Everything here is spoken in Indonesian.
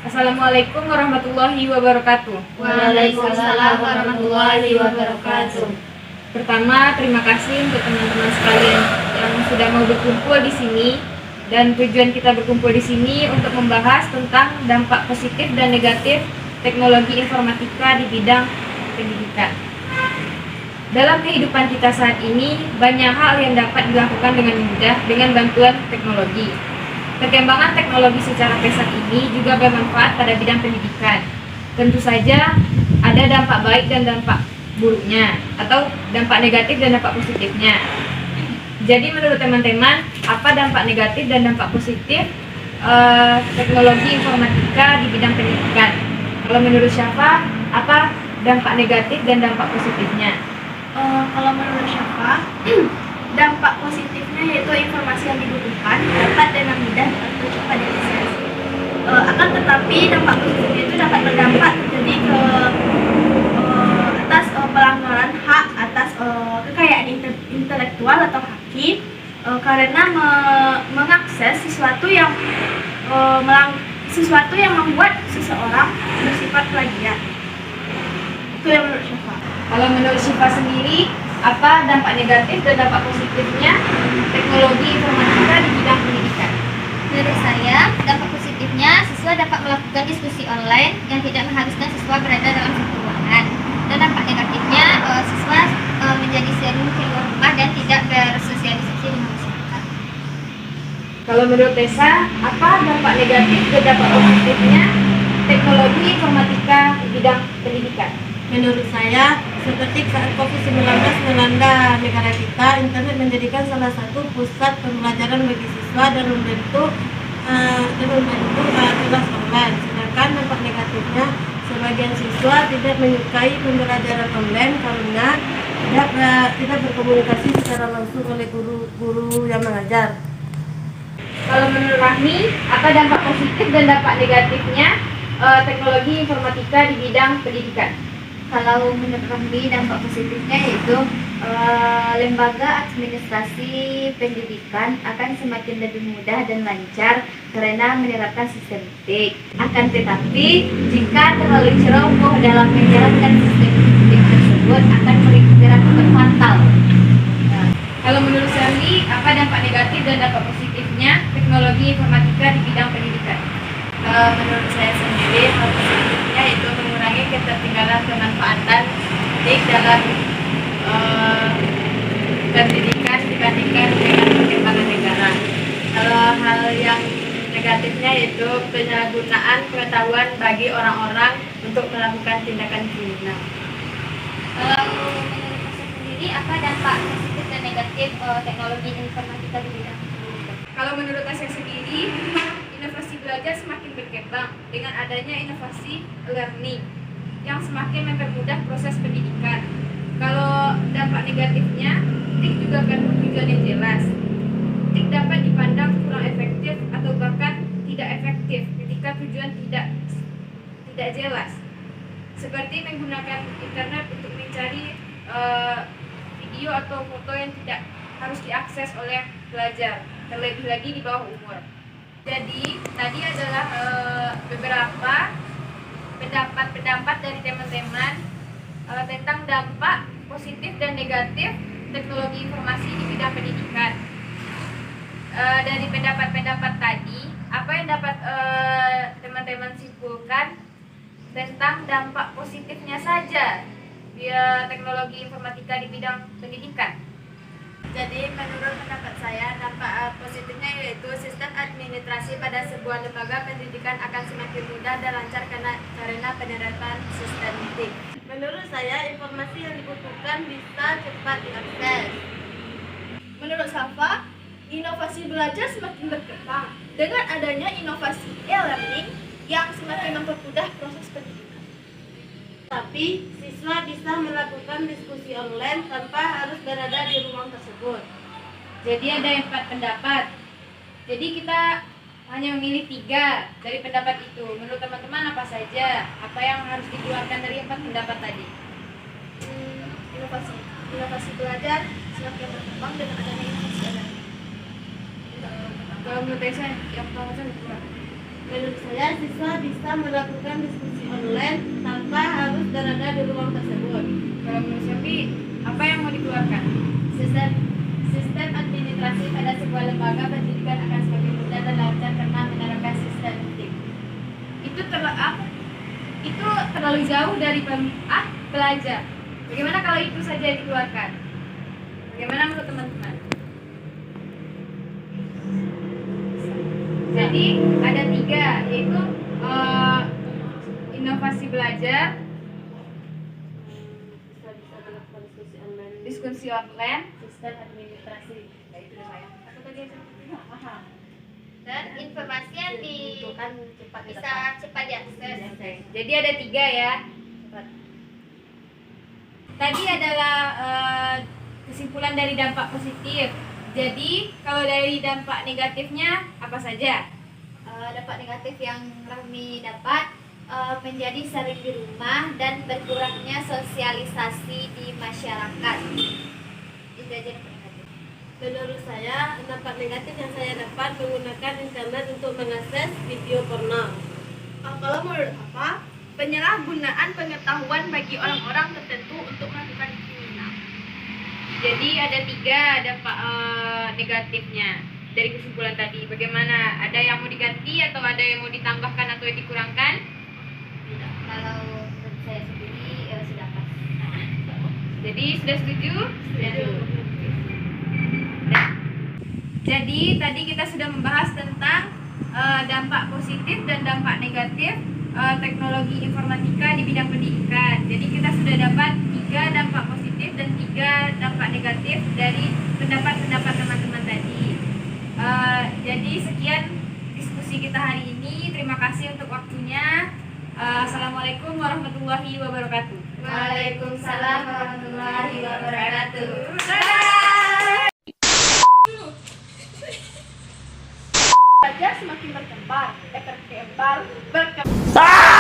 Assalamualaikum warahmatullahi wabarakatuh. Waalaikumsalam warahmatullahi wabarakatuh. Pertama, terima kasih untuk teman-teman sekalian yang sudah mau berkumpul di sini. Dan tujuan kita berkumpul di sini untuk membahas tentang dampak positif dan negatif teknologi informatika di bidang pendidikan. Dalam kehidupan kita saat ini, banyak hal yang dapat dilakukan dengan mudah dengan bantuan teknologi. Perkembangan teknologi secara pesat ini juga bermanfaat pada bidang pendidikan. Tentu saja ada dampak baik dan dampak buruknya, atau dampak negatif dan dampak positifnya. Jadi menurut teman-teman, apa dampak negatif dan dampak positif teknologi informatika di bidang pendidikan? Kalau menurut Syafa, apa dampak negatif dan dampak positifnya? Kalau menurut Syafa, dampak positifnya yaitu informasi yang dibutuhkan dapat dengan mudah atau cepat diakses. Akan tetapi dampak positifnya itu dapat berdampak terjadi ke atas pelanggaran hak atas kekayaan intelektual atau haki karena mengakses sesuatu yang membuat seseorang bersifat plagiat. Itu yang menurut Syafa. Kalau menurut Syifa sendiri, apa dampak negatif dan dampak positifnya teknologi informatika di bidang pendidikan? Menurut saya, dampak positifnya siswa dapat melakukan diskusi online yang tidak mengharuskan siswa berada dalam satu ruangan. Dan dampak negatifnya, siswa menjadi sering keluar rumah dan tidak bersosialisasi dengan masyarakat. Kalau menurut Tessa, apa dampak negatif dan dampak positifnya teknologi informatika di bidang pendidikan? Menurut saya, seperti saat COVID-19 melanda negara kita, internet menjadikan salah satu pusat pembelajaran bagi siswa dan membentuk kelas online. Sedangkan dampak negatifnya, sebagian siswa tidak menyukai pembelajaran online karena tidak berkomunikasi secara langsung oleh guru yang mengajar. Kalau menurut Rahmi, apa dampak positif dan dampak negatifnya teknologi informatika di bidang pendidikan? Kalau menurut kami, dampak positifnya yaitu lembaga administrasi pendidikan akan semakin lebih mudah dan lancar karena menerapkan sistem TIK. Akan tetapi, jika terlalu ceroboh dalam menjalankan sistem TIK tersebut akan berakibat fatal. Kalau menurut Sally, apa dampak negatif dan dampak positifnya teknologi informatika di bidang pendidikan? Menurut saya sendiri, hal positifnya itu mengurangi ketertinggalan pemanfaatan TIK dalam pendidikan dibandingkan dengan perkembangan negara. Kalau hal yang negatifnya yaitu penyalahgunaan pengetahuan bagi orang-orang untuk melakukan tindakan kriminal. Kalau menurut saya sendiri, apa dampak positif dan negatif teknologi informatika di bidang pendidikan? Kalau menurut saya sendiri, inovasi belajar semakin berkembang dengan adanya inovasi learning yang semakin mempermudah proses pendidikan. Kalau dampak negatifnya, TIK juga akan bertujuan yang jelas. TIK dapat dipandang kurang efektif atau bahkan tidak efektif ketika tujuan tidak jelas. Seperti menggunakan internet untuk mencari video atau foto yang tidak harus diakses oleh pelajar, terlebih lagi di bawah umur. Jadi tadi adalah beberapa pendapat dari teman-teman tentang dampak positif dan negatif teknologi informasi di bidang pendidikan. Dari pendapat-pendapat tadi, apa yang dapat teman-teman simpulkan tentang dampak positifnya saja teknologi informatika di bidang pendidikan? Jadi menurut pendapat saya, dampak positifnya yaitu sistem administrasi pada sebuah lembaga pendidikan akan semakin mudah dan lancar karena penerapan sistem TIK. Menurut saya, informasi yang dibutuhkan bisa cepat diakses. Menurut Safa, inovasi belajar semakin berkembang dengan adanya inovasi e-learning yang semakin mempermudah proses pendidikan. Tapi, siswa bisa melakukan diskusi online tanpa harus berada di ruang tersebut. Jadi ada 4 pendapat. Jadi kita hanya memilih 3 dari pendapat itu. Menurut teman-teman apa saja? Apa yang harus dikeluarkan dari 4 pendapat tadi? Inovasi belajar semakin berkembang dengan adanya inovasi e-learning. Kalau menurut saya yang pertama saya keluar. Menurut saya, siswa bisa melakukan diskusi online tanpa harus berada di ruang tersebut. Kalau menurut Sofi, apa yang mau dikeluarkan? Sistem administrasi pada sebuah lembaga pendidikan akan semakin mudah dan lancar karena menerapkan sistem TIK. Itu terlalu jauh dari pelajar. Bagaimana kalau itu saja dikeluarkan? Bagaimana menurut teman-teman? Jadi ada 3, yaitu inovasi belajar, Bisa melakukan diskusi online, diskusi online, Sistem administrasi. nah, itu udah saya. Apa tadi itu? Paham. Dan informasi yang kan cepat bisa cepat diakses. Jadi ada 3 ya. Tadi adalah kesimpulan dari dampak positif. Jadi kalau dari dampak negatifnya apa saja? Dampak negatif yang kami dapat menjadi sering di rumah dan berkurangnya sosialisasi di masyarakat. Itu aja dampak negatif. Menurut saya, dampak negatif yang saya dapat menggunakan internet untuk mengakses video porno. Kalau menurut apa? Penyalahgunaan pengetahuan bagi orang-orang tertentu untuk melakukan kriminal. Jadi ada 3 dampak negatifnya dari kesimpulan tadi. Bagaimana? Ada yang mau diganti atau ada yang mau ditambahkan atau dikurangkan? Kalau menurut saya sendiri sudah pas. Jadi sudah setuju? Setuju. Nah, jadi tadi kita sudah membahas tentang dampak positif dan dampak negatif teknologi informatika di bidang pendidikan. Jadi kita sudah dapat 3 dampak positif dan 3 dampak negatif dari pendapat-pendapat teman-teman tadi. Jadi sekian diskusi kita hari ini. Terima kasih untuk waktunya. Assalamualaikum warahmatullahi wabarakatuh. Waalaikumsalam warahmatullahi wabarakatuh. Belajar semakin berkembang, berkembang.